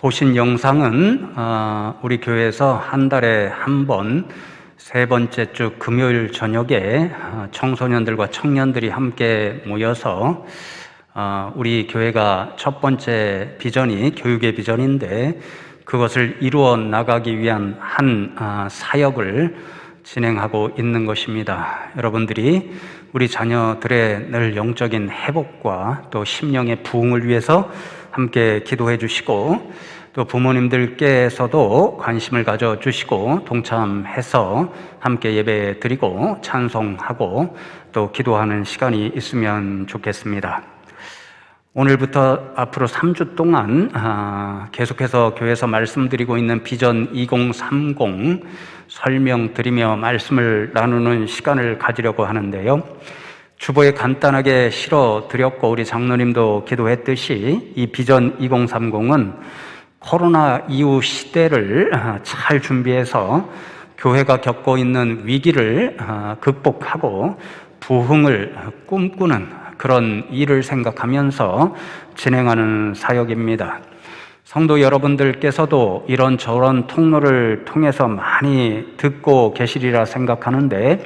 보신 영상은 우리 교회에서 한 달에 한 번, 세 번째 주 금요일 저녁에 청소년들과 청년들이 함께 모여서 우리 교회가 첫 번째 비전이 교육의 비전인데 그것을 이루어 나가기 위한 한 사역을 진행하고 있는 것입니다. 여러분들이 우리 자녀들의 늘 영적인 회복과 또 심령의 부흥을 위해서 함께 기도해 주시고 또 부모님들께서도 관심을 가져주시고 동참해서 함께 예배 드리고 찬송하고 또 기도하는 시간이 있으면 좋겠습니다. 오늘부터 앞으로 3주 동안 계속해서 교회에서 말씀드리고 있는 비전 2030 설명드리며 말씀을 나누는 시간을 가지려고 하는데요. 주보에 간단하게 실어드렸고 우리 장로님도 기도했듯이 이 비전 2030은 코로나 이후 시대를 잘 준비해서 교회가 겪고 있는 위기를 극복하고 부흥을 꿈꾸는 그런 일을 생각하면서 진행하는 사역입니다. 성도 여러분들께서도 이런저런 통로를 통해서 많이 듣고 계시리라 생각하는데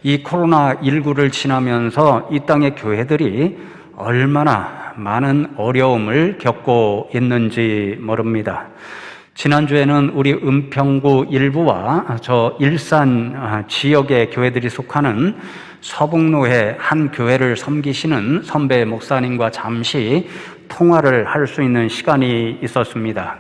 이 코로나19를 지나면서 이 땅의 교회들이 얼마나 많은 어려움을 겪고 있는지 모릅니다. 지난주에는 우리 은평구 일부와 저 일산 지역의 교회들이 속하는 서북로회 한 교회를 섬기시는 선배 목사님과 잠시 통화를 할 수 있는 시간이 있었습니다.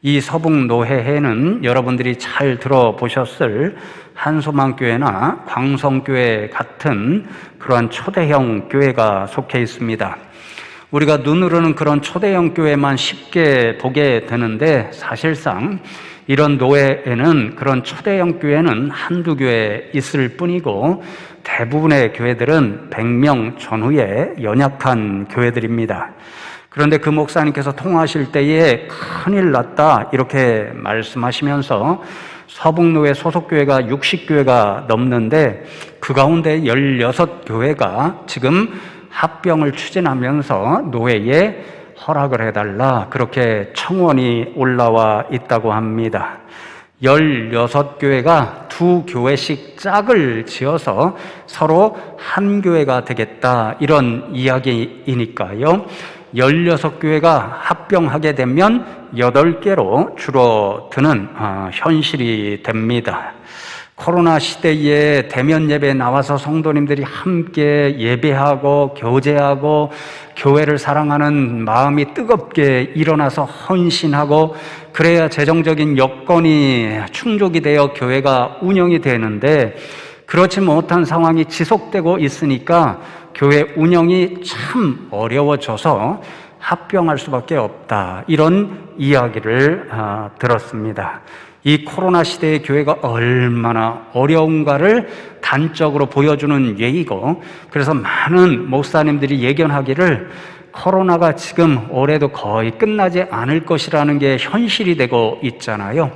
이 서북노회에는 여러분들이 잘 들어보셨을 한소망교회나 광성교회 같은 그러한 초대형 교회가 속해 있습니다. 우리가 눈으로는 그런 초대형 교회만 쉽게 보게 되는데 사실상 이런 노회에는 그런 초대형 교회는 한두 교회 있을 뿐이고 대부분의 교회들은 100명 전후의 연약한 교회들입니다. 그런데 그 목사님께서 통화하실 때에 큰일 났다 이렇게 말씀하시면서 서북노회 소속교회가 60교회가 넘는데 그 가운데 16교회가 지금 합병을 추진하면서 노회에 허락을 해달라 그렇게 청원이 올라와 있다고 합니다. 16교회가 두 교회씩 짝을 지어서 서로 한 교회가 되겠다 이런 이야기이니까요. 16교회가 합병하게 되면 8개로 줄어드는 현실이 됩니다. 코로나 시대에 대면 예배에 나와서 성도님들이 함께 예배하고 교제하고 교회를 사랑하는 마음이 뜨겁게 일어나서 헌신하고 그래야 재정적인 여건이 충족이 되어 교회가 운영이 되는데 그렇지 못한 상황이 지속되고 있으니까 교회 운영이 참 어려워져서 합병할 수밖에 없다 이런 이야기를 들었습니다. 이 코로나 시대의 교회가 얼마나 어려운가를 단적으로 보여주는 예이고 그래서 많은 목사님들이 예견하기를 코로나가 지금 올해도 거의 끝나지 않을 것이라는 게 현실이 되고 있잖아요.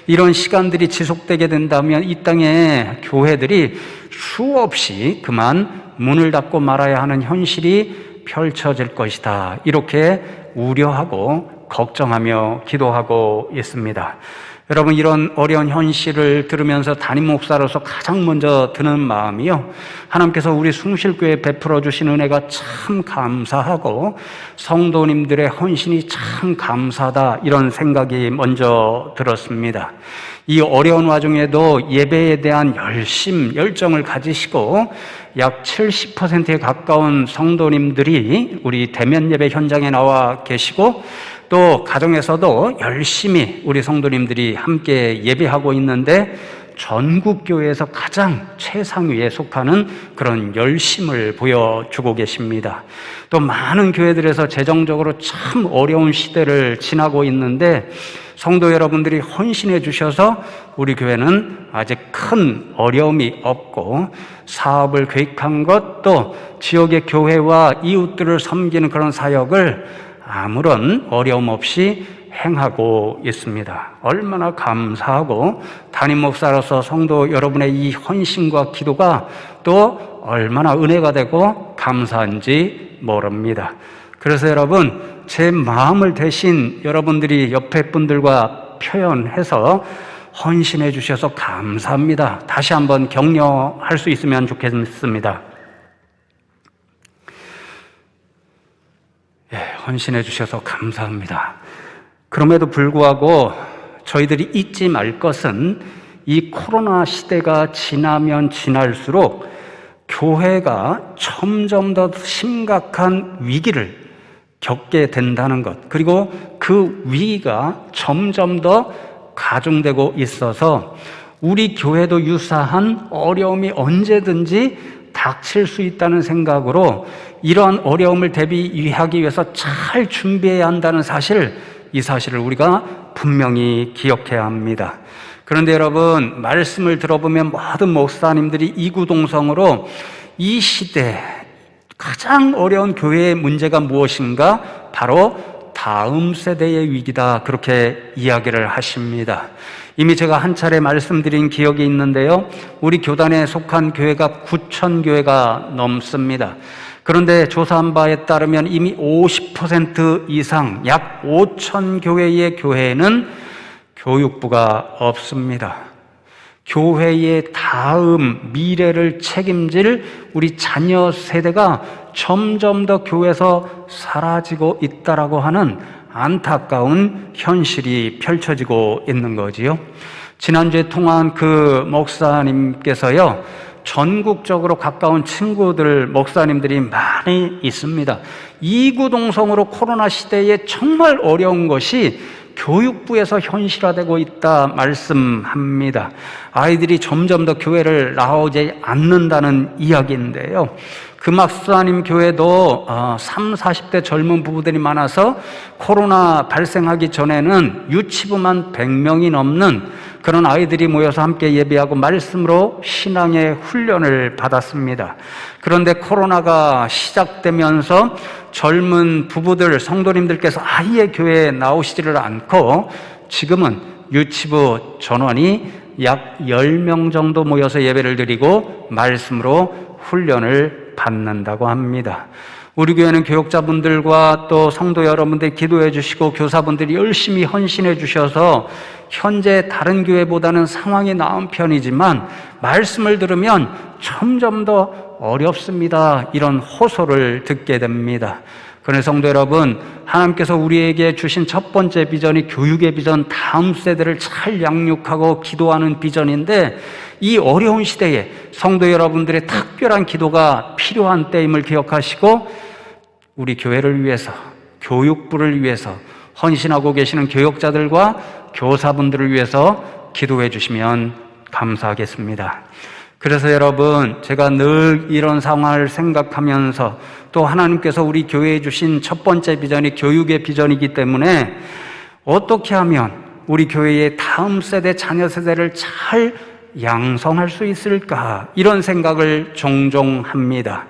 이런 시간들이 지속되게 된다면 이 땅의 교회들이 수없이 그만 문을 닫고 말아야 하는 현실이 펼쳐질 것이다 이렇게 우려하고 걱정하며 기도하고 있습니다. 여러분 이런 어려운 현실을 들으면서 담임 목사로서 가장 먼저 드는 마음이요 하나님께서 우리 숭실교회에 베풀어 주신 은혜가 참 감사하고 성도님들의 헌신이 참 감사하다 이런 생각이 먼저 들었습니다. 이 어려운 와중에도 예배에 대한 열정을 가지시고 약 70%에 가까운 성도님들이 우리 대면 예배 현장에 나와 계시고 또 가정에서도 열심히 우리 성도님들이 함께 예배하고 있는데 전국 교회에서 가장 최상위에 속하는 그런 열심을 보여주고 계십니다. 또 많은 교회들에서 재정적으로 참 어려운 시대를 지나고 있는데 성도 여러분들이 헌신해 주셔서 우리 교회는 아직 큰 어려움이 없고 사업을 계획한 것도 지역의 교회와 이웃들을 섬기는 그런 사역을 아무런 어려움 없이 행하고 있습니다. 얼마나 감사하고 담임 목사로서 성도 여러분의 이 헌신과 기도가 또 얼마나 은혜가 되고 감사한지 모릅니다. 그래서 여러분, 제 마음을 대신 여러분들이 옆에 분들과 표현해서 헌신해 주셔서 감사합니다. 다시 한번 격려할 수 있으면 좋겠습니다. 헌신해 주셔서 감사합니다. 그럼에도 불구하고 저희들이 잊지 말 것은 이 코로나 시대가 지나면 지날수록 교회가 점점 더 심각한 위기를 겪게 된다는 것, 그리고 그 위기가 점점 더 가중되고 있어서 우리 교회도 유사한 어려움이 언제든지 닥칠 수 있다는 생각으로 이러한 어려움을 대비하기 위해서 잘 준비해야 한다는 사실, 이 사실을 우리가 분명히 기억해야 합니다. 그런데 여러분, 말씀을 들어보면 모든 목사님들이 이구동성으로 이 시대 가장 어려운 교회의 문제가 무엇인가? 바로 다음 세대의 위기다, 그렇게 이야기를 하십니다. 이미 제가 한 차례 말씀드린 기억이 있는데요, 우리 교단에 속한 교회가 9,000교회가 넘습니다. 그런데 조사한 바에 따르면 이미 50% 이상, 약 5,000교회의 교회에는 교육부가 없습니다. 교회의 다음 미래를 책임질 우리 자녀 세대가 점점 더 교회에서 사라지고 있다라고 하는 안타까운 현실이 펼쳐지고 있는 거지요. 지난주에 통화한 그 목사님께서요, 전국적으로 가까운 친구들, 목사님들이 많이 있습니다. 이구동성으로 코로나 시대에 정말 어려운 것이 교육부에서 현실화되고 있다 말씀합니다. 아이들이 점점 더 교회를 나오지 않는다는 이야기인데요, 그 목사님 교회도 30, 40대 젊은 부부들이 많아서 코로나 발생하기 전에는 유치부만 100명이 넘는 그런 아이들이 모여서 함께 예배하고 말씀으로 신앙의 훈련을 받았습니다. 그런데 코로나가 시작되면서 젊은 부부들, 성도님들께서 아예 교회에 나오시지를 않고 지금은 유치부 전원이 약 10명 정도 모여서 예배를 드리고 말씀으로 훈련을 받는다고 합니다. 우리 교회는 교육자분들과 또 성도 여러분들 기도해 주시고 교사분들이 열심히 헌신해 주셔서 현재 다른 교회보다는 상황이 나은 편이지만 말씀을 들으면 점점 더 어렵습니다, 이런 호소를 듣게 됩니다. 그런데 성도 여러분, 하나님께서 우리에게 주신 첫 번째 비전이 교육의 비전, 다음 세대를 잘 양육하고 기도하는 비전인데, 이 어려운 시대에 성도 여러분들의 특별한 기도가 필요한 때임을 기억하시고 우리 교회를 위해서, 교육부를 위해서 헌신하고 계시는 교육자들과 교사분들을 위해서 기도해 주시면 감사하겠습니다. 그래서 여러분, 제가 늘 이런 상황을 생각하면서 또 하나님께서 우리 교회에 주신 첫 번째 비전이 교육의 비전이기 때문에 어떻게 하면 우리 교회의 다음 세대, 자녀 세대를 잘 양성할 수 있을까, 이런 생각을 종종 합니다.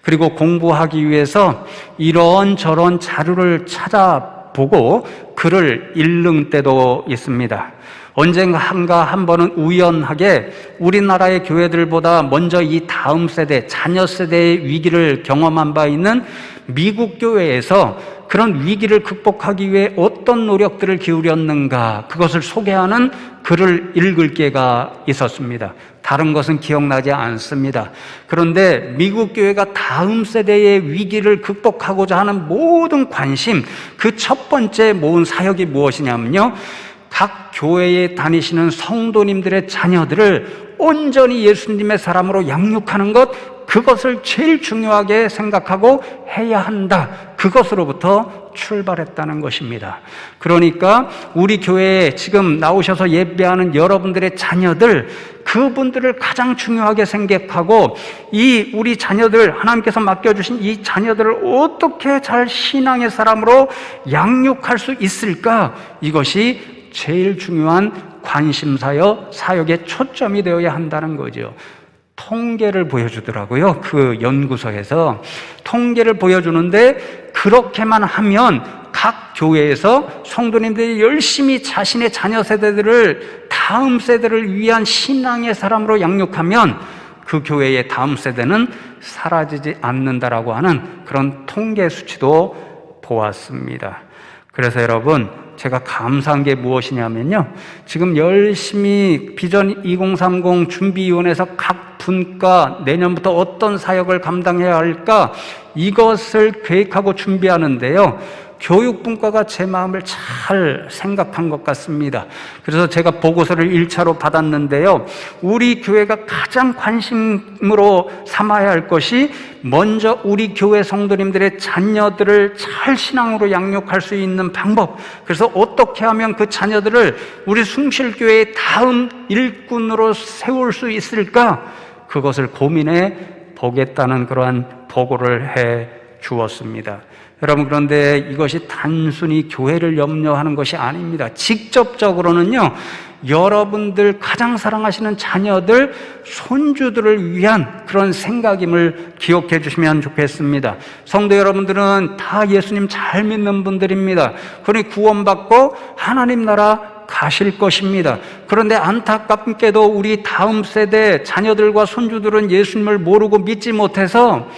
그리고 공부하기 위해서 이런저런 자료를 찾아보고 글을 읽는 때도 있습니다. 언젠가 한 번은 우연하게 우리나라의 교회들보다 먼저 이 다음 세대, 자녀 세대의 위기를 경험한 바 있는 미국 교회에서 그런 위기를 극복하기 위해 어떤 노력들을 기울였는가, 그것을 소개하는 글을 읽을 기회가 있었습니다. 다른 것은 기억나지 않습니다. 그런데 미국 교회가 다음 세대의 위기를 극복하고자 하는 모든 관심, 그 첫 번째 모은 사역이 무엇이냐면요, 각 교회에 다니시는 성도님들의 자녀들을 온전히 예수님의 사람으로 양육하는 것, 그것을 제일 중요하게 생각하고 해야 한다, 그것으로부터 출발했다는 것입니다. 그러니까 우리 교회에 지금 나오셔서 예배하는 여러분들의 자녀들, 그분들을 가장 중요하게 생각하고 이 우리 자녀들, 하나님께서 맡겨주신 이 자녀들을 어떻게 잘 신앙의 사람으로 양육할 수 있을까, 이것이 제일 중요한 관심사여 사역의 초점이 되어야 한다는 거죠. 통계를 보여주더라고요. 그 연구소에서 통계를 보여주는데, 그렇게만 하면 각 교회에서 성도님들이 열심히 자신의 자녀 세대들을, 다음 세대를 위한 신앙의 사람으로 양육하면 그 교회의 다음 세대는 사라지지 않는다라고 하는 그런 통계 수치도 보았습니다. 그래서 여러분, 제가 감사한 게 무엇이냐면요, 지금 열심히 비전 2030 준비위원회에서 각 분과 내년부터 어떤 사역을 감당해야 할까, 이것을 계획하고 준비하는데요, 교육분과가 제 마음을 잘 생각한 것 같습니다. 그래서 제가 보고서를 1차로 받았는데요, 우리 교회가 가장 관심으로 삼아야 할 것이 먼저 우리 교회 성도님들의 자녀들을 잘 신앙으로 양육할 수 있는 방법, 그래서 어떻게 하면 그 자녀들을 우리 숭실교회의 다음 일꾼으로 세울 수 있을까, 그것을 고민해 보겠다는 그러한 보고를 해 주었습니다. 여러분, 그런데 이것이 단순히 교회를 염려하는 것이 아닙니다. 직접적으로는요, 여러분들 가장 사랑하시는 자녀들, 손주들을 위한 그런 생각임을 기억해 주시면 좋겠습니다. 성도 여러분들은 다 예수님 잘 믿는 분들입니다. 그러니 구원받고 하나님 나라 가실 것입니다. 그런데 안타깝게도 우리 다음 세대 자녀들과 손주들은 예수님을 모르고 믿지 못해서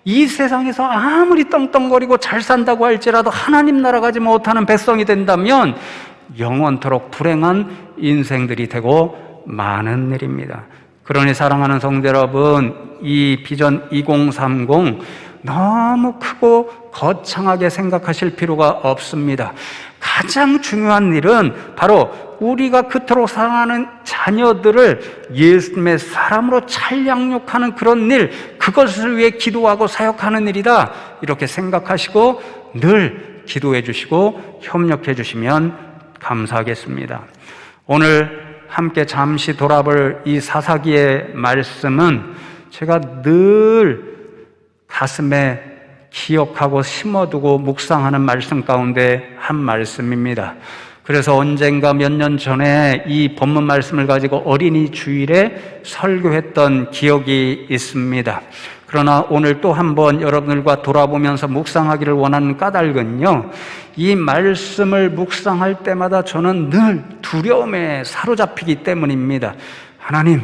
이 세상에서 아무리 떵떵거리고 잘 산다고 할지라도 하나님 나라 가지 못하는 백성이 된다면 영원토록 불행한 인생들이 되고 많은 일입니다. 그러니 사랑하는 성도 여러분, 이 비전 2030 너무 크고 거창하게 생각하실 필요가 없습니다. 가장 중요한 일은 바로 우리가 그토록 사랑하는 자녀들을 예수님의 사람으로 잘 양육하는 그런 일, 그것을 위해 기도하고 사역하는 일이다, 이렇게 생각하시고 늘 기도해 주시고 협력해 주시면 감사하겠습니다. 오늘 함께 잠시 돌아볼 이 사사기의 말씀은 제가 늘 가슴에 기억하고 심어두고 묵상하는 말씀 가운데 한 말씀입니다. 그래서 언젠가 몇 년 전에 이 본문 말씀을 가지고 어린이 주일에 설교했던 기억이 있습니다. 그러나 오늘 또 한번 여러분들과 돌아보면서 묵상하기를 원하는 까닭은요, 이 말씀을 묵상할 때마다 저는 늘 두려움에 사로잡히기 때문입니다. 하나님,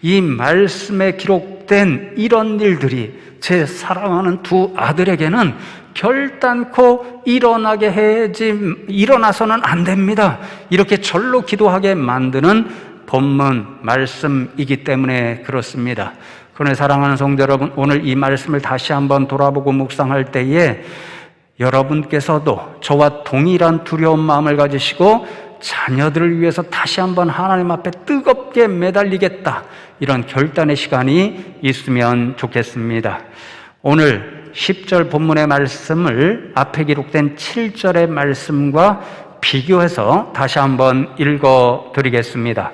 이 말씀에 기록된 이런 일들이 제 사랑하는 두 아들에게는 결단코 일어나게 해야지, 일어나서는 안 됩니다. 이렇게 절로 기도하게 만드는 본문 말씀이기 때문에 그렇습니다. 그러나 사랑하는 성도 여러분, 오늘 이 말씀을 다시 한번 돌아보고 묵상할 때에 여러분께서도 저와 동일한 두려운 마음을 가지시고 자녀들을 위해서 다시 한번 하나님 앞에 뜨겁게 매달리겠다, 이런 결단의 시간이 있으면 좋겠습니다. 오늘 10절 본문의 말씀을 앞에 기록된 7절의 말씀과 비교해서 다시 한번 읽어드리겠습니다.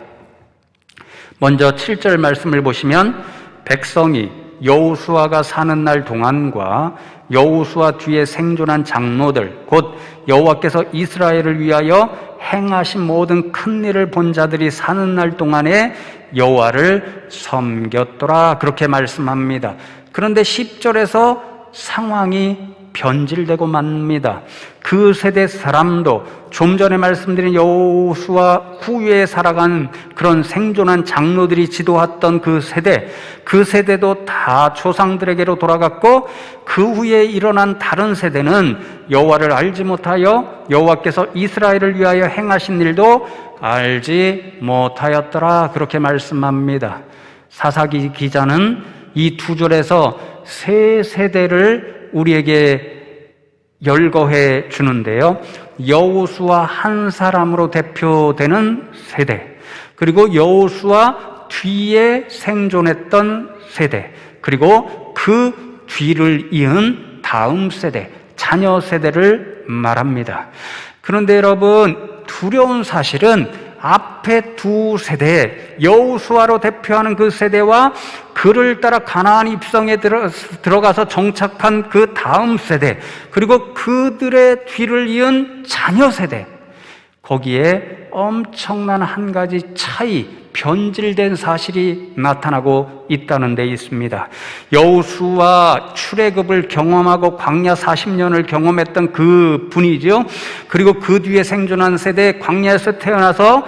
먼저 7절 말씀을 보시면, 백성이 여호수아가 사는 날 동안과 여호수아 뒤에 생존한 장로들, 곧 여호와께서 이스라엘을 위하여 행하신 모든 큰 일을 본 자들이 사는 날 동안에 여호와를 섬겼더라, 그렇게 말씀합니다. 그런데 10절에서 상황이 변질되고 맙니다. 그 세대 사람도 좀 전에 말씀드린 여호수아 후에 살아간 그런 생존한 장로들이 지도했던 그 세대도 다 조상들에게로 돌아갔고, 그 후에 일어난 다른 세대는 여호와를 알지 못하여 여호와께서 이스라엘을 위하여 행하신 일도 알지 못하였더라, 그렇게 말씀합니다. 사사기 기자는 이 두 절에서 세 세대를 우리에게 열거해 주는데요, 여호수아 한 사람으로 대표되는 세대, 그리고 여호수아 뒤에 생존했던 세대, 그리고 그 뒤를 이은 다음 세대, 자녀 세대를 말합니다. 그런데 여러분, 두려운 사실은 앞에 두 세대, 여호수아로 대표하는 그 세대와 그를 따라 가나안 입성에 들어가서 정착한 그 다음 세대, 그리고 그들의 뒤를 이은 자녀 세대, 거기에 엄청난 한 가지 차이, 변질된 사실이 나타나고 있다는 데 있습니다. 여호수아 출애굽을 경험하고 광야 40년을 경험했던 그 분이죠. 그리고 그 뒤에 생존한 세대, 광야에서 태어나서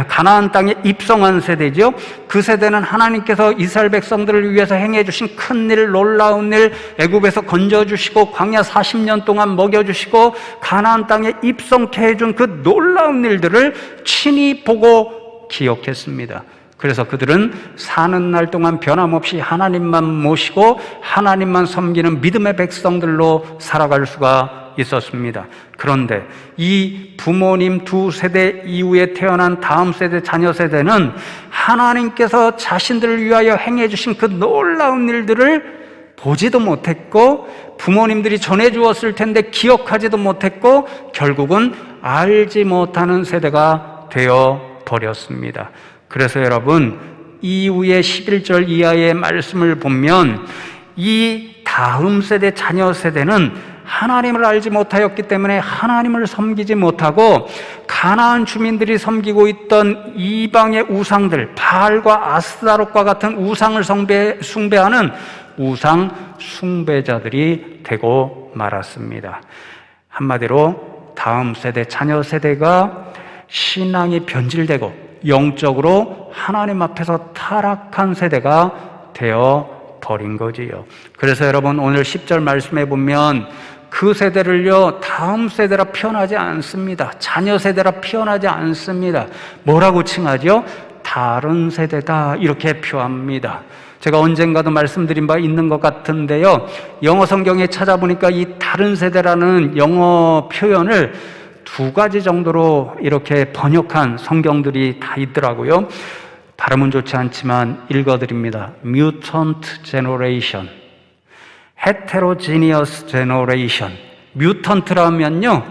가나안 땅에 입성한 세대죠. 그 세대는 하나님께서 이스라엘 백성들을 위해서 행해 주신 큰 일, 놀라운 일, 애굽에서 건져 주시고 광야 40년 동안 먹여 주시고 가나안 땅에 입성케 해준 그 놀라운 일들을 친히 보고 기억했습니다. 그래서 그들은 사는 날 동안 변함없이 하나님만 모시고 하나님만 섬기는 믿음의 백성들로 살아갈 수가 있었습니다. 그런데 이 부모님 두 세대 이후에 태어난 다음 세대, 자녀 세대는 하나님께서 자신들을 위하여 행해 주신 그 놀라운 일들을 보지도 못했고 부모님들이 전해주었을 텐데 기억하지도 못했고 결국은 알지 못하는 세대가 되어 버렸습니다. 그래서 여러분, 이후의 11절 이하의 말씀을 보면 이 다음 세대, 자녀 세대는 하나님을 알지 못하였기 때문에 하나님을 섬기지 못하고 가나안 주민들이 섬기고 있던 이방의 우상들, 바알과 아스타롯과 같은 우상을 숭배하는 우상 숭배자들이 되고 말았습니다. 한마디로 다음 세대, 자녀 세대가 신앙이 변질되고 영적으로 하나님 앞에서 타락한 세대가 되어 버린 거지요. 그래서 여러분, 오늘 10절 말씀에 보면 그 세대를요, 다음 세대라 표현하지 않습니다. 자녀 세대라 표현하지 않습니다. 뭐라고 칭하죠? 다른 세대다, 이렇게 표합니다. 제가 언젠가도 말씀드린 바 있는 것 같은데요, 영어 성경에 찾아보니까 이 다른 세대라는 영어 표현을 두 가지 정도로 이렇게 번역한 성경들이 다 있더라고요. 발음은 좋지 않지만 읽어드립니다. Mutant Generation, Heterogeneous Generation. 뮤턴트라면요,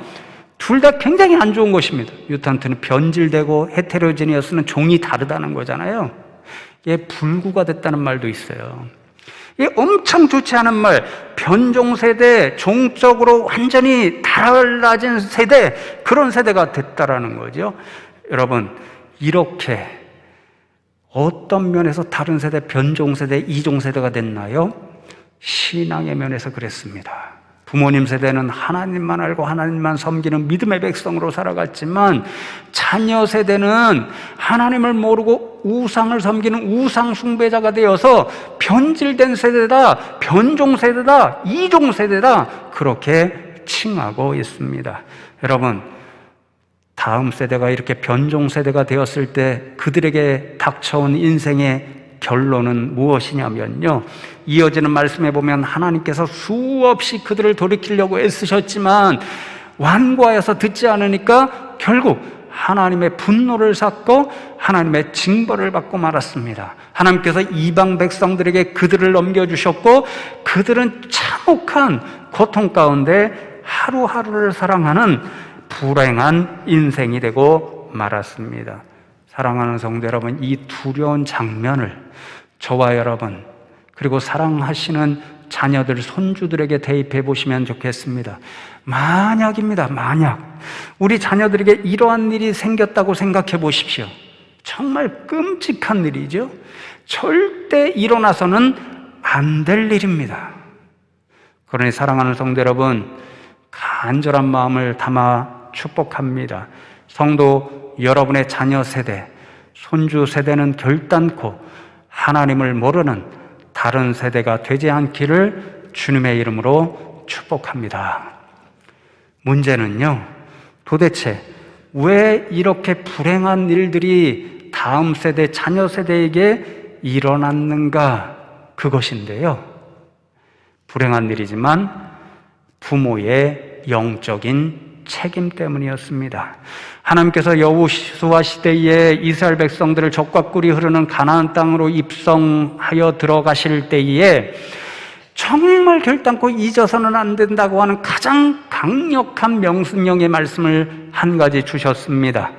둘 다 굉장히 안 좋은 것입니다. 뮤턴트는 변질되고 헤테로지니어스는 종이 다르다는 거잖아요. 이게 불구가 됐다는 말도 있어요. 이게 엄청 좋지 않은 말, 변종세대, 종적으로 완전히 달라진 세대, 그런 세대가 됐다라는 거죠. 여러분, 이렇게 어떤 면에서 다른 세대, 변종세대, 이종세대가 됐나요? 신앙의 면에서 그랬습니다. 부모님 세대는 하나님만 알고 하나님만 섬기는 믿음의 백성으로 살아갔지만 자녀 세대는 하나님을 모르고 우상을 섬기는 우상 숭배자가 되어서 변질된 세대다, 변종 세대다, 이종 세대다, 그렇게 칭하고 있습니다. 여러분, 다음 세대가 이렇게 변종 세대가 되었을 때 그들에게 닥쳐온 인생의 결론은 무엇이냐면요, 이어지는 말씀에 보면 하나님께서 수없이 그들을 돌이키려고 애쓰셨지만 완고하여서 듣지 않으니까 결국 하나님의 분노를 샀고 하나님의 징벌을 받고 말았습니다. 하나님께서 이방 백성들에게 그들을 넘겨주셨고 그들은 참혹한 고통 가운데 하루하루를 사랑하는 불행한 인생이 되고 말았습니다. 사랑하는 성도 여러분, 이 두려운 장면을 저와 여러분, 그리고 사랑하시는 자녀들, 손주들에게 대입해 보시면 좋겠습니다. 만약입니다, 만약 우리 자녀들에게 이러한 일이 생겼다고 생각해 보십시오. 정말 끔찍한 일이죠. 절대 일어나서는 안 될 일입니다. 그러니 사랑하는 성도 여러분, 간절한 마음을 담아 축복합니다. 성도 여러분의 자녀 세대, 손주 세대는 결단코 하나님을 모르는 다른 세대가 되지 않기를 주님의 이름으로 축복합니다. 문제는요, 도대체 왜 이렇게 불행한 일들이 다음 세대, 자녀 세대에게 일어났는가, 그것인데요. 불행한 일이지만 부모의 영적인 책임 때문이었습니다. 하나님께서 여호수아 시대에 이스라엘 백성들을 젖과 꿀이 흐르는 가나안 땅으로 입성하여 들어가실 때에 정말 결단코 잊어서는 안 된다고 하는 가장 강력한 명령의 말씀을 한 가지 주셨습니다.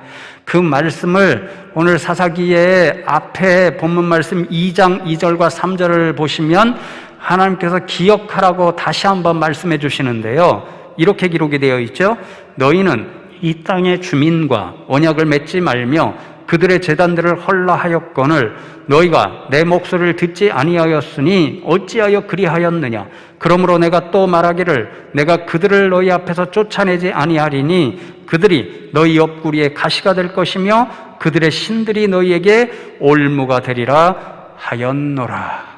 그 말씀을 오늘 사사기의 앞에 본문 말씀 2장 2절과 3절을 보시면 하나님께서 기억하라고 다시 한번 말씀해 주시는데요, 이렇게 기록이 되어 있죠. 너희는 이 땅의 주민과 언약을 맺지 말며 그들의 제단들을 헐라하였거늘 너희가 내 목소리를 듣지 아니하였으니 어찌하여 그리하였느냐. 그러므로 내가 또 말하기를 내가 그들을 너희 앞에서 쫓아내지 아니하리니 그들이 너희 옆구리에 가시가 될 것이며 그들의 신들이 너희에게 올무가 되리라 하였노라.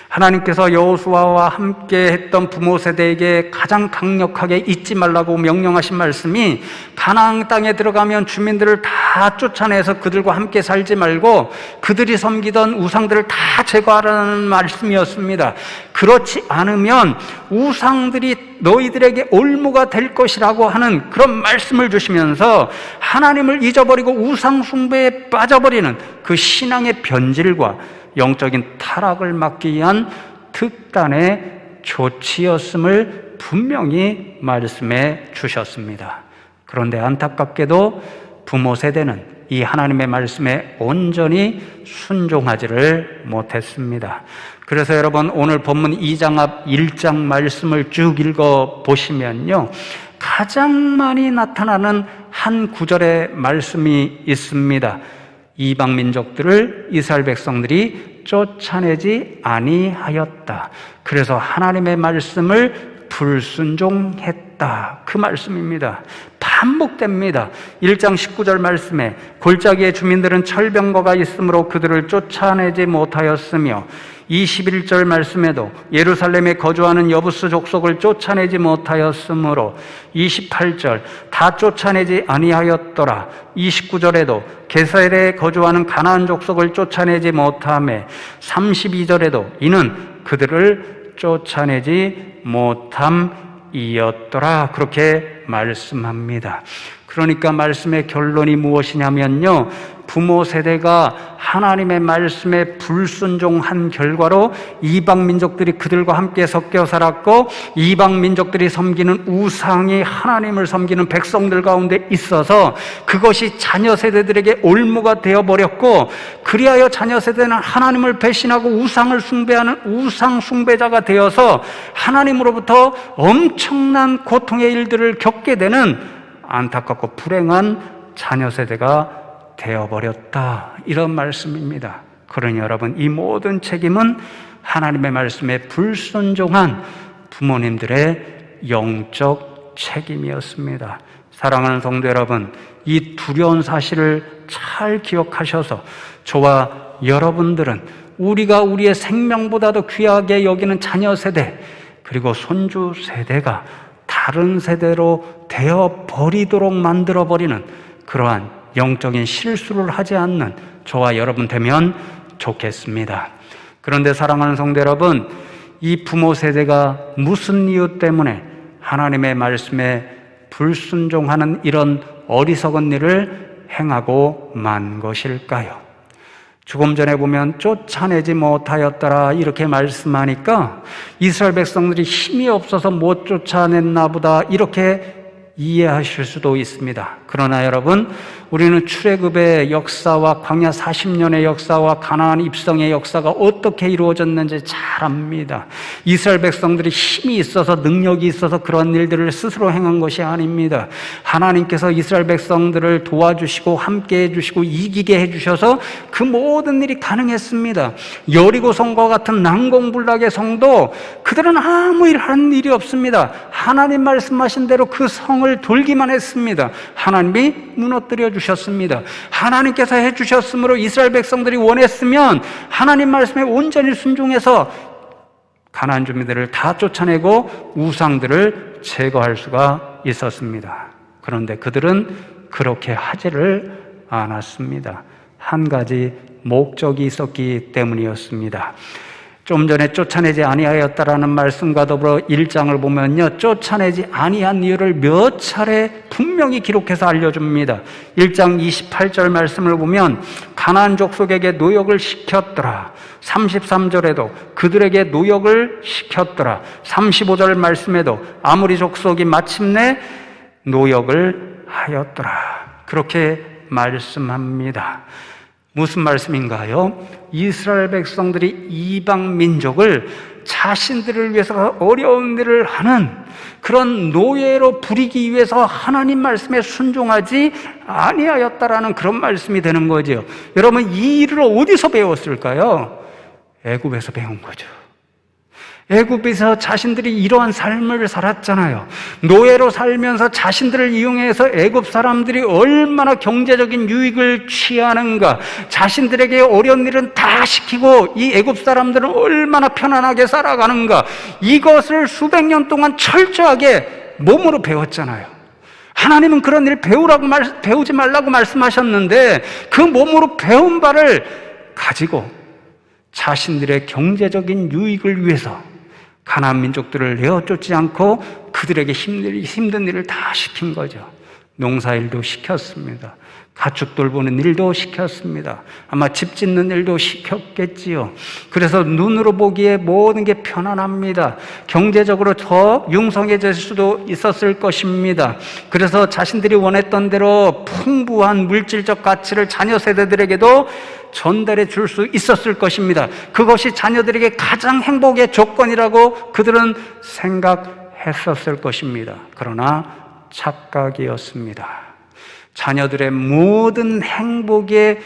하나님께서 여호수아와 함께 했던 부모 세대에게 가장 강력하게 잊지 말라고 명령하신 말씀이 가나안 땅에 들어가면 주민들을 다 쫓아내서 그들과 함께 살지 말고 그들이 섬기던 우상들을 다 제거하라는 말씀이었습니다. 그렇지 않으면 우상들이 너희들에게 올무가 될 것이라고 하는 그런 말씀을 주시면서 하나님을 잊어버리고 우상 숭배에 빠져버리는 그 신앙의 변질과 영적인 타락을 막기 위한 특단의 조치였음을 분명히 말씀해 주셨습니다. 그런데 안타깝게도 부모 세대는 이 하나님의 말씀에 온전히 순종하지를 못했습니다. 그래서 여러분 오늘 본문 2장 앞 1장 말씀을 쭉 읽어 보시면요, 가장 많이 나타나는 한 구절의 말씀이 있습니다. 이방 민족들을 이스라엘 백성들이 쫓아내지 아니하였다. 그래서 하나님의 말씀을 불순종했다. 그 말씀입니다. 반복됩니다. 1장 19절 말씀에 골짜기의 주민들은 철병거가 있으므로 그들을 쫓아내지 못하였으며 21절 말씀에도 예루살렘에 거주하는 여부스 족속을 쫓아내지 못하였으므로 28절 다 쫓아내지 아니하였더라. 29절에도 게셀에 거주하는 가나안 족속을 쫓아내지 못하매 32절에도 이는 그들을 쫓아내지 못함이었더라. 그렇게 말씀합니다. 그러니까 말씀의 결론이 무엇이냐면요, 부모 세대가 하나님의 말씀에 불순종한 결과로 이방 민족들이 그들과 함께 섞여 살았고 이방 민족들이 섬기는 우상이 하나님을 섬기는 백성들 가운데 있어서 그것이 자녀 세대들에게 올무가 되어버렸고, 그리하여 자녀 세대는 하나님을 배신하고 우상을 숭배하는 우상 숭배자가 되어서 하나님으로부터 엄청난 고통의 일들을 겪게 되는 안타깝고 불행한 자녀 세대가 되어버렸다. 이런 말씀입니다. 그러니 여러분, 이 모든 책임은 하나님의 말씀에 불순종한 부모님들의 영적 책임이었습니다. 사랑하는 성도 여러분, 이 두려운 사실을 잘 기억하셔서 저와 여러분들은 우리가 우리의 생명보다도 귀하게 여기는 자녀 세대 그리고 손주 세대가 다른 세대로 되어버리도록 만들어버리는 그러한 영적인 실수를 하지 않는 저와 여러분 되면 좋겠습니다. 그런데 사랑하는 성도 여러분, 이 부모 세대가 무슨 이유 때문에 하나님의 말씀에 불순종하는 이런 어리석은 일을 행하고 만 것일까요? 조금 전에 보면 쫓아내지 못하였더라 이렇게 말씀하니까 이스라엘 백성들이 힘이 없어서 못 쫓아냈나 보다 이렇게 이해하실 수도 있습니다. 그러나 여러분, 우리는 출애굽의 역사와 광야 40년의 역사와 가나안 입성의 역사가 어떻게 이루어졌는지 잘 압니다. 이스라엘 백성들이 힘이 있어서 능력이 있어서 그런 일들을 스스로 행한 것이 아닙니다. 하나님께서 이스라엘 백성들을 도와주시고 함께 해주시고 이기게 해주셔서 그 모든 일이 가능했습니다. 여리고 성과 같은 난공불락의 성도 그들은 아무 일 하는 일이 없습니다. 하나님 말씀하신 대로 그 성을 돌기만 했습니다. 하나님이 무너뜨려 주셨습니다. 하나님께서 해주셨으므로 이스라엘 백성들이 원했으면 하나님 말씀에 온전히 순종해서 가나안 주민들을 다 쫓아내고 우상들을 제거할 수가 있었습니다. 그런데 그들은 그렇게 하지를 않았습니다. 한 가지 목적이 있었기 때문이었습니다. 좀 전에 쫓아내지 아니하였다라는 말씀과 더불어 1장을 보면요, 쫓아내지 아니한 이유를 몇 차례 분명히 기록해서 알려줍니다. 1장 28절 말씀을 보면 가나안 족속에게 노역을 시켰더라. 33절에도 그들에게 노역을 시켰더라. 35절 말씀에도 아모리 족속이 마침내 노역을 하였더라. 그렇게 말씀합니다. 무슨 말씀인가요? 이스라엘 백성들이 이방 민족을 자신들을 위해서 어려운 일을 하는 그런 노예로 부리기 위해서 하나님 말씀에 순종하지 아니하였다라는 그런 말씀이 되는 거죠. 여러분, 이 일을 어디서 배웠을까요? 애굽에서 배운 거죠. 애굽에서 자신들이 이러한 삶을 살았잖아요. 노예로 살면서 자신들을 이용해서 애굽 사람들이 얼마나 경제적인 유익을 취하는가, 자신들에게 어려운 일은 다 시키고 이 애굽 사람들은 얼마나 편안하게 살아가는가, 이것을 수백 년 동안 철저하게 몸으로 배웠잖아요. 하나님은 그런 일 배우지 말라고 말씀하셨는데 그 몸으로 배운 바를 가지고 자신들의 경제적인 유익을 위해서 가나안 민족들을 내어쫓지 않고 그들에게 힘든 일을 다 시킨 거죠. 농사일도 시켰습니다. 가축 돌보는 일도 시켰습니다. 아마 집 짓는 일도 시켰겠지요. 그래서 눈으로 보기에 모든 게 편안합니다. 경제적으로 더 융성해질 수도 있었을 것입니다. 그래서 자신들이 원했던 대로 풍부한 물질적 가치를 자녀 세대들에게도 전달해 줄 수 있었을 것입니다. 그것이 자녀들에게 가장 행복의 조건이라고 그들은 생각했었을 것입니다. 그러나 착각이었습니다. 자녀들의 모든 행복의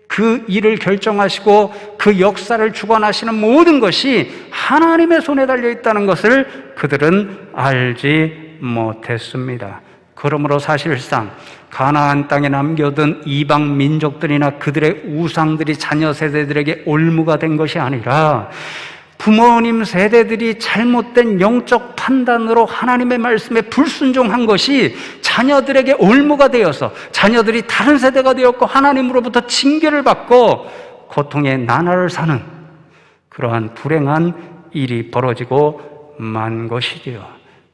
그 일을 결정하시고 그 역사를 주관하시는 모든 것이 하나님의 손에 달려 있다는 것을 그들은 알지 못했습니다. 그러므로 사실상 가나안 땅에 남겨둔 이방 민족들이나 그들의 우상들이 자녀 세대들에게 올무가 된 것이 아니라 부모님 세대들이 잘못된 영적 판단으로 하나님의 말씀에 불순종한 것이 자녀들에게 올무가 되어서 자녀들이 다른 세대가 되었고 하나님으로부터 징계를 받고 고통의 나날을 사는 그러한 불행한 일이 벌어지고 만 것이지요.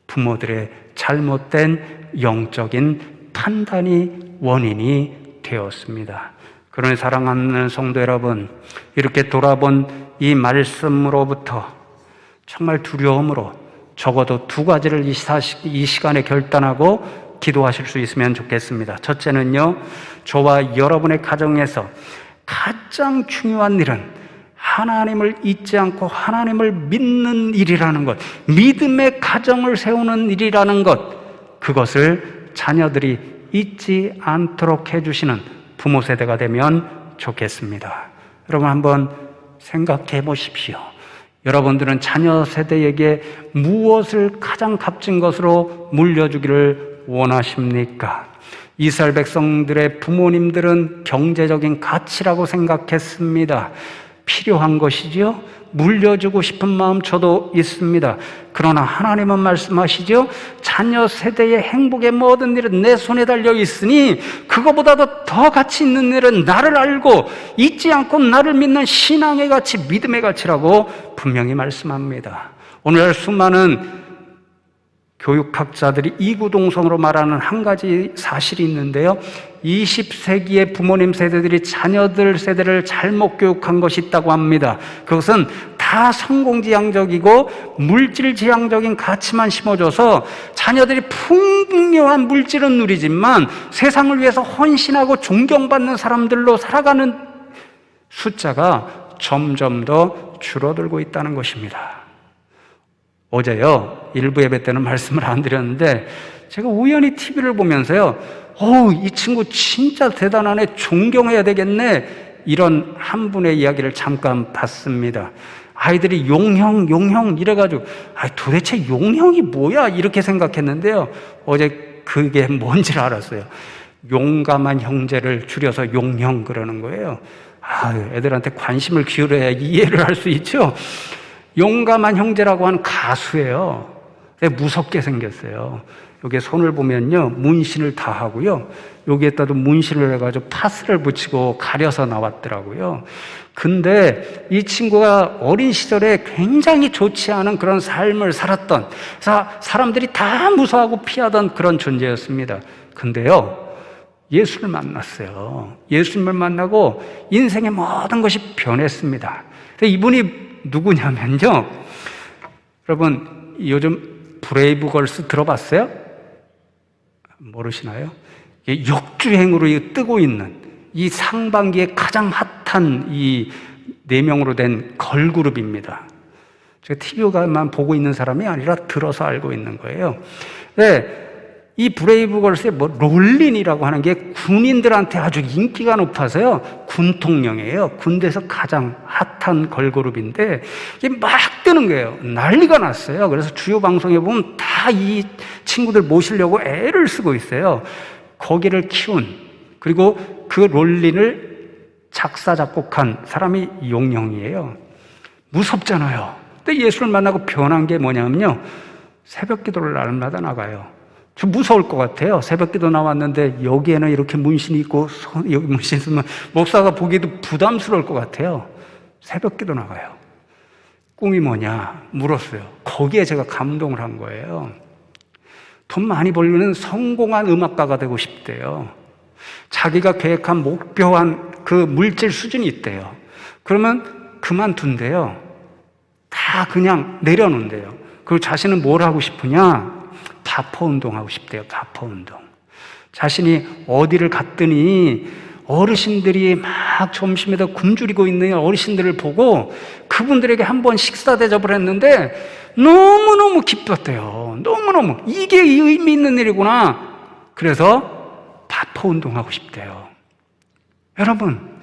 부모들의 잘못된 영적인 판단이 원인이 되었습니다. 그러니 사랑하는 성도 여러분, 이렇게 돌아본 이 말씀으로부터 정말 두려움으로 적어도 두 가지를 이 시간에 결단하고 기도하실 수 있으면 좋겠습니다. 첫째는요, 저와 여러분의 가정에서 가장 중요한 일은 하나님을 잊지 않고 하나님을 믿는 일이라는 것, 믿음의 가정을 세우는 일이라는 것, 그것을 자녀들이 잊지 않도록 해주시는 부모 세대가 되면 좋겠습니다. 여러분 한번 생각해 보십시오. 여러분들은 자녀 세대에게 무엇을 가장 값진 것으로 물려주기를 원하십니까? 이스라엘 백성들의 부모님들은 경제적인 가치라고 생각했습니다. 필요한 것이지요. 물려주고 싶은 마음 저도 있습니다. 그러나 하나님은 말씀하시죠. 자녀 세대의 행복의 모든 일은 내 손에 달려 있으니 그거보다도 더 가치 있는 일은 나를 알고 잊지 않고 나를 믿는 신앙의 가치, 믿음의 가치라고 분명히 말씀합니다. 오늘날 수많은 교육학자들이 이구동성으로 말하는 한 가지 사실이 있는데요. 20세기의 부모님 세대들이 자녀들 세대를 잘못 교육한 것이 있다고 합니다. 그것은 다 성공지향적이고 물질지향적인 가치만 심어줘서 자녀들이 풍요한 물질은 누리지만 세상을 위해서 헌신하고 존경받는 사람들로 살아가는 숫자가 점점 더 줄어들고 있다는 것입니다. 어제요, 일부 예배 때는 말씀을 안 드렸는데 제가 우연히 TV를 보면서요, 이 친구 진짜 대단하네, 존경해야 되겠네, 이런 한 분의 이야기를 잠깐 봤습니다. 아이들이 용형 이래가지고 도대체 용형이 뭐야 이렇게 생각했는데요, 어제 그게 뭔지를 알았어요. 용감한 형제를 줄여서 용형 그러는 거예요. 애들한테 관심을 기울여야 이해를 할 수 있죠. 용감한 형제라고 하는 가수예요. 무섭게 생겼어요. 여기에 손을 보면요, 문신을 다 하고요, 여기에다도 문신을 해가지고 파스를 붙이고 가려서 나왔더라고요. 근데 이 친구가 어린 시절에 굉장히 좋지 않은 그런 삶을 살았던, 사람들이 다 무서워하고 피하던 그런 존재였습니다. 근데요, 예수를 만났어요. 예수님을 만나고 인생의 모든 것이 변했습니다. 이분이 누구냐면요, 여러분 요즘 브레이브걸스 들어봤어요? 모르시나요? 역주행으로 뜨고 있는 이 상반기에 가장 핫한 이 4명으로 된 걸그룹입니다. 제가 TV만 보고 있는 사람이 아니라 들어서 알고 있는 거예요. 네, 이 브레이브걸스의 롤린이라고 하는 게 군인들한테 아주 인기가 높아서요, 군통령이에요. 군대에서 가장 핫한 걸그룹인데 이게 막 뜨는 거예요. 난리가 났어요. 그래서 주요 방송에 보면 다 이 친구들 모시려고 애를 쓰고 있어요. 거기를 키운, 그리고 그 롤린을 작사 작곡한 사람이 용영이에요. 무섭잖아요. 근데 예수를 만나고 변한 게 뭐냐면요, 새벽 기도를 날마다 나가요. 좀 무서울 것 같아요. 새벽 기도 나왔는데 여기에는 이렇게 문신이 있고 여기 문신 있으면 목사가 보기에도 부담스러울 것 같아요. 새벽 기도 나가요. 꿈이 뭐냐 물었어요. 거기에 제가 감동을 한 거예요. 돈 많이 벌면 성공한 음악가가 되고 싶대요. 자기가 계획한 목표한 그 물질 수준이 있대요. 그러면 그만둔대요. 다 그냥 내려놓는데요. 그리고 자신은 뭘 하고 싶으냐? 바퍼 운동하고 싶대요. 바퍼 운동. 자신이 어디를 갔더니 어르신들이 막 점심에다 굶주리고 있는 어르신들을 보고 그분들에게 한번 식사 대접을 했는데 너무너무 기뻤대요. 너무너무. 이게 의미 있는 일이구나. 그래서 바퍼 운동하고 싶대요. 여러분,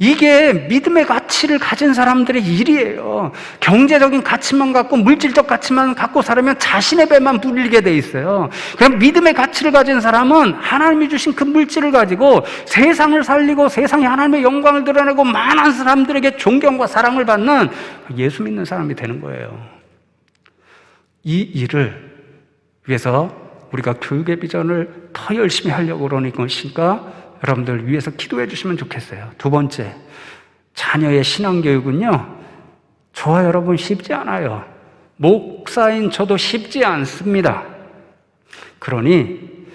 이게 믿음의 가치를 가진 사람들의 일이에요. 경제적인 가치만 갖고, 물질적 가치만 갖고 살면 자신의 배만 불리게 돼 있어요. 그럼 믿음의 가치를 가진 사람은 하나님이 주신 그 물질을 가지고 세상을 살리고 세상에 하나님의 영광을 드러내고 많은 사람들에게 존경과 사랑을 받는 예수 믿는 사람이 되는 거예요. 이 일을 위해서 우리가 교육의 비전을 더 열심히 하려고 그러는 것이니까 여러분들 위해서 기도해 주시면 좋겠어요. 두 번째, 자녀의 신앙교육은요, 저와 여러분 쉽지 않아요. 목사인 저도 쉽지 않습니다. 그러니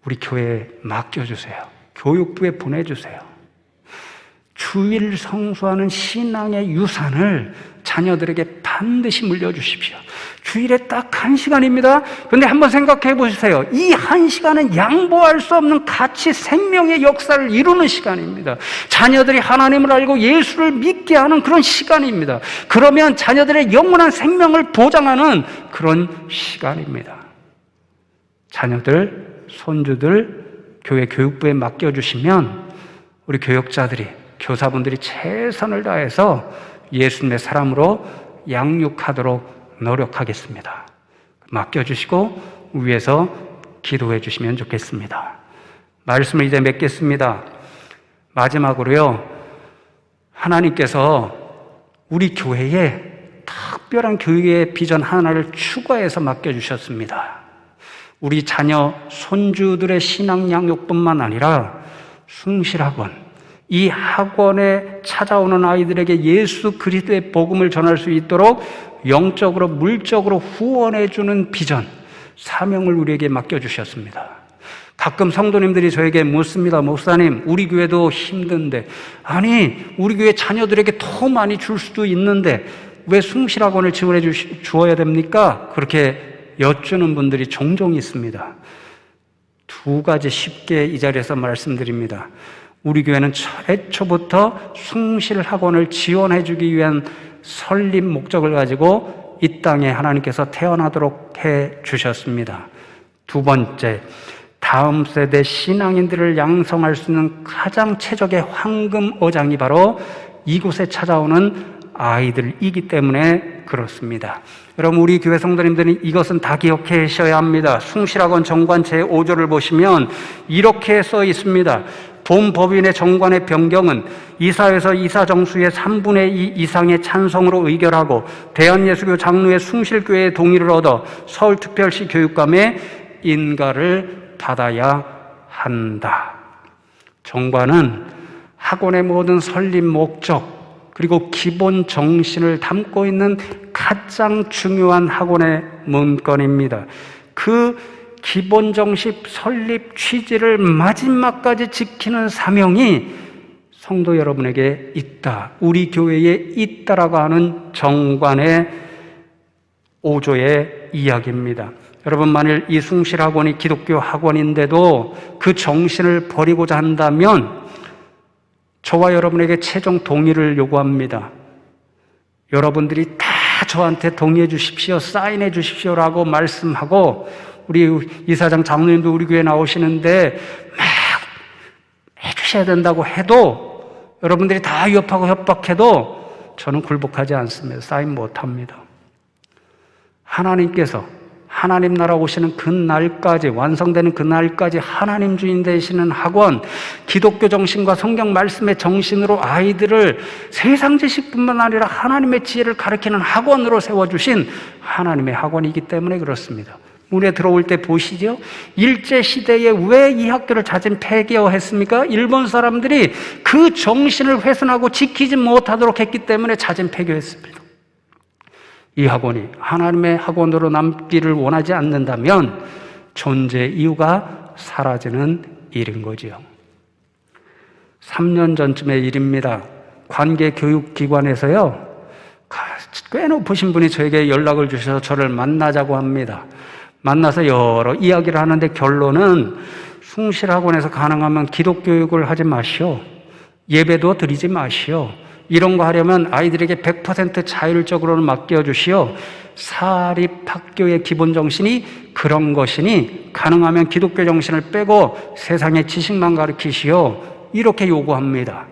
우리 교회에 맡겨주세요. 교육부에 보내주세요. 주일 성수하는 신앙의 유산을 자녀들에게 반드시 물려주십시오. 주일에 딱 1시간입니다. 그런데 한번 생각해 보세요. 이 1시간은 양보할 수 없는 가치, 생명의 역사를 이루는 시간입니다. 자녀들이 하나님을 알고 예수를 믿게 하는 그런 시간입니다. 그러면 자녀들의 영원한 생명을 보장하는 그런 시간입니다. 자녀들, 손주들 교회 교육부에 맡겨주시면 우리 교역자들이, 교사분들이 최선을 다해서 예수님의 사람으로 양육하도록 노력하겠습니다. 맡겨주시고 위에서 기도해 주시면 좋겠습니다. 말씀을 이제 맺겠습니다. 마지막으로요, 하나님께서 우리 교회에 특별한 교육의 비전 하나를 추가해서 맡겨주셨습니다. 우리 자녀, 손주들의 신앙 양육뿐만 아니라 숭실학원, 이 학원에 찾아오는 아이들에게 예수 그리스도의 복음을 전할 수 있도록 영적으로, 물적으로 후원해주는 비전, 사명을 우리에게 맡겨주셨습니다. 가끔 성도님들이 저에게 묻습니다. 목사님, 우리 교회도 힘든데, 아니, 우리 교회 자녀들에게 더 많이 줄 수도 있는데 왜 숭실학원을 지원해 주어야 됩니까? 그렇게 여쭈는 분들이 종종 있습니다. 두 가지 쉽게 이 자리에서 말씀드립니다. 우리 교회는 애초부터 숭실학원을 지원해주기 위한 설립 목적을 가지고 이 땅에 하나님께서 태어나도록 해주셨습니다. 두 번째, 다음 세대 신앙인들을 양성할 수 있는 가장 최적의 황금 어장이 바로 이곳에 찾아오는 아이들이기 때문에 그렇습니다. 여러분, 우리 교회 성도님들은 이것은 다 기억하셔야 합니다. 숭실학원 정관 제5조를 보시면 이렇게 써 있습니다. 본 법인의 정관의 변경은 이사회에서 이사정수의 3분의 2 이상의 찬성으로 의결하고 대한예수교 장로의 숭실교회의 동의를 얻어 서울특별시 교육감의 인가를 받아야 한다. 정관은 학원의 모든 설립 목적 그리고 기본 정신을 담고 있는 가장 중요한 학원의 문건입니다. 그 기본 정신 설립 취지를 마지막까지 지키는 사명이 성도 여러분에게 있다. 우리 교회에 있다라고 하는 정관의 5조의 이야기입니다. 여러분, 만일 이 숭실학원이 기독교 학원인데도 그 정신을 버리고자 한다면 저와 여러분에게 최종 동의를 요구합니다. 여러분들이 다 다 저한테 동의해 주십시오, 사인해 주십시오라고 말씀하고, 우리 이사장 장로님도 우리 교회 나오시는데 막 해주셔야 된다고 해도, 여러분들이 다 위협하고 협박해도 저는 굴복하지 않습니다. 사인 못합니다. 하나님께서 하나님 나라 오시는 그날까지, 완성되는 그날까지 하나님 주인 되시는 학원, 기독교 정신과 성경 말씀의 정신으로 아이들을 세상 지식뿐만 아니라 하나님의 지혜를 가르치는 학원으로 세워주신 하나님의 학원이기 때문에 그렇습니다. 문에 들어올 때 보시죠. 일제시대에 왜 이 학교를 자진 폐교했습니까? 일본 사람들이 그 정신을 훼손하고 지키지 못하도록 했기 때문에 자진 폐교했습니다. 이 학원이 하나님의 학원으로 남기를 원하지 않는다면 존재 이유가 사라지는 일인 거지요. 3년 전쯤의 일입니다. 관계교육기관에서요, 꽤 높으신 분이 저에게 연락을 주셔서 저를 만나자고 합니다. 만나서 여러 이야기를 하는데 결론은 숭실학원에서 가능하면 기독교육을 하지 마시오. 예배도 드리지 마시오. 이런 거 하려면 아이들에게 100% 자율적으로는 맡겨주시오. 사립학교의 기본 정신이 그런 것이니 가능하면 기독교 정신을 빼고 세상의 지식만 가르치시오. 이렇게 요구합니다.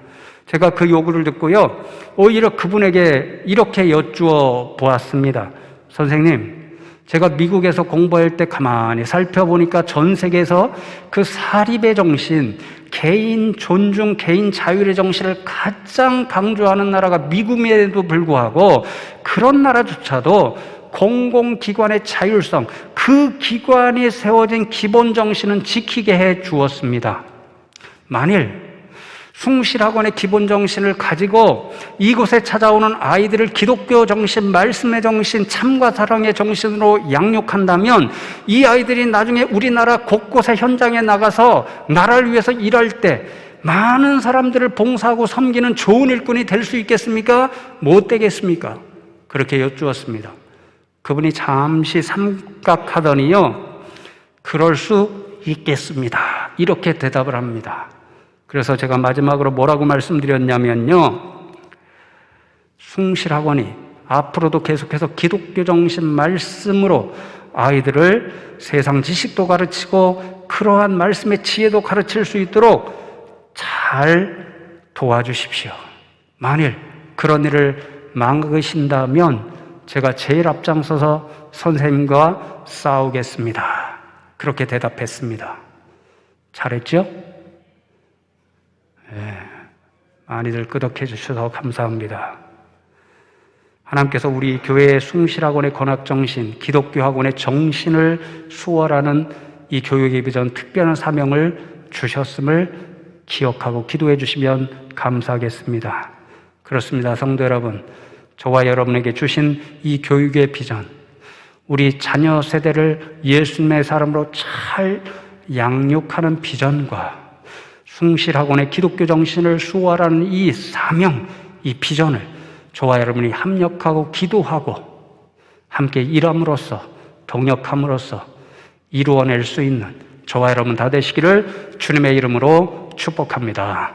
제가 그 요구를 듣고요, 오히려 그분에게 이렇게 여쭈어 보았습니다. 선생님, 제가 미국에서 공부할 때 가만히 살펴보니까 전 세계에서 그 사립의 정신, 개인 존중, 개인 자율의 정신을 가장 강조하는 나라가 미국임에도 불구하고 그런 나라조차도 공공기관의 자율성, 그 기관이 세워진 기본 정신은 지키게 해 주었습니다. 만일 숭실학원의 기본 정신을 가지고 이곳에 찾아오는 아이들을 기독교 정신, 말씀의 정신, 참과 사랑의 정신으로 양육한다면 이 아이들이 나중에 우리나라 곳곳의 현장에 나가서 나라를 위해서 일할 때 많은 사람들을 봉사하고 섬기는 좋은 일꾼이 될 수 있겠습니까? 못 되겠습니까? 그렇게 여쭈었습니다. 그분이 잠시 삼각하더니요, 그럴 수 있겠습니다, 이렇게 대답을 합니다. 그래서 제가 마지막으로 뭐라고 말씀드렸냐면요, 숭실학원이 앞으로도 계속해서 기독교 정신 말씀으로 아이들을 세상 지식도 가르치고 그러한 말씀의 지혜도 가르칠 수 있도록 잘 도와주십시오. 만일 그런 일을 막으신다면 제가 제일 앞장서서 선생님과 싸우겠습니다. 그렇게 대답했습니다. 잘했죠? 많이들 끄덕해 주셔서 감사합니다. 하나님께서 우리 교회의 숭실학원의 권학정신, 기독교학원의 정신을 수월하는 이 교육의 비전, 특별한 사명을 주셨음을 기억하고 기도해 주시면 감사하겠습니다. 그렇습니다. 성도 여러분, 저와 여러분에게 주신 이 교육의 비전, 우리 자녀 세대를 예수님의 사람으로 잘 양육하는 비전과 숭실학원의 기독교 정신을 수월하는 이 사명, 이 비전을 저와 여러분이 합력하고 기도하고 함께 일함으로써, 동역함으로써 이루어낼 수 있는 저와 여러분 다 되시기를 주님의 이름으로 축복합니다.